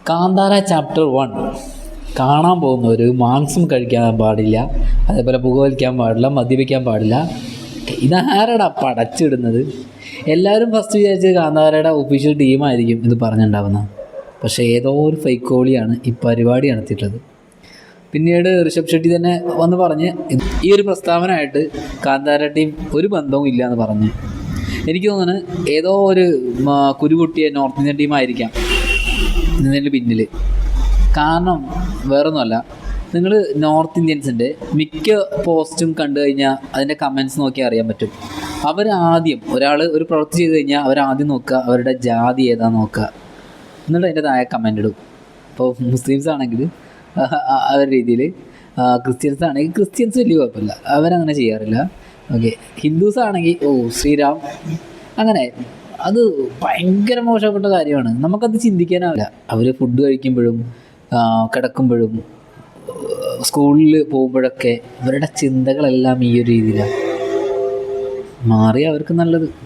Kantara chapter 1 കാണാൻ പോകുന്നവർ മാംസം കഴിക്കാൻ പാടില്ല, അതേപോലെ പുകവലിക്കാൻ പാടില്ല, മദ്യപിക്കാൻ പാടില്ല. ഇതാരടാ പടച്ചിടുന്നത്? എല്ലാവരും ഫസ്റ്റ് വിചാരിച്ചത് കാന്താരയുടെ ഒഫീഷ്യൽ ടീമായിരിക്കും ഇത് പറഞ്ഞിട്ടുണ്ടാവുന്നത്. പക്ഷേ ഏതോ ഒരു ഫൈക്കോളിയാണ് ഈ പരിപാടി നടത്തിയിട്ടുള്ളത്. പിന്നീട് ഋഷഭ് ഷെട്ടി തന്നെ വന്ന് പറഞ്ഞ് ഈ ഒരു പ്രസ്താവനയായിട്ട് കാന്താര ടീം ഒരു ബന്ധവും ഇല്ല എന്ന് പറഞ്ഞ്. എനിക്ക് തോന്നുന്നത് ഏതോ ഒരു കുരുപൊട്ടിയ നോർത്ത് ഇന്ത്യൻ ടീമായിരിക്കാം ഇതിൻ്റെ പിന്നിൽ. കാരണം വേറൊന്നുമല്ല, നിങ്ങൾ നോർത്ത് ഇന്ത്യൻസിൻ്റെ മിക്ക പോസ്റ്റും കണ്ടു കഴിഞ്ഞാൽ അതിൻ്റെ കമൻറ്റ്സ് നോക്കിയാൽ അറിയാൻ പറ്റും. അവരാദ്യം ഒരാൾ ഒരു പ്രവൃത്തി ചെയ്ത് കഴിഞ്ഞാൽ അവരാദ്യം നോക്കുക അവരുടെ ജാതി ഏതാണെന്ന് നോക്കുക, എന്നിട്ട് അതിൻ്റെ താഴെ കമൻ്റ് ഇടും. ഇപ്പോൾ മുസ്ലിംസ് ആണെങ്കിൽ അവരുടെ രീതിയിൽ, ക്രിസ്ത്യൻസ് ആണെങ്കിൽ ക്രിസ്ത്യൻസ് വലിയ കുഴപ്പമില്ല, അവരങ്ങനെ ചെയ്യാറില്ല. ഓക്കെ, ഹിന്ദുസ് ആണെങ്കിൽ ഓ ശ്രീരാം, അങ്ങനെ. അത് ഭയങ്കര മോശപ്പെട്ട കാര്യമാണ്. നമുക്കത് ചിന്തിക്കാനാവില്ല. അവർ ഫുഡ് കഴിക്കുമ്പോഴും കിടക്കുമ്പോഴും സ്കൂളിൽ പോകുമ്പോഴൊക്കെ അവരുടെ ചിന്തകളെല്ലാം ഈ ഒരു രീതിയിലാണ്. മാറിയ അവർക്ക് നല്ലത്.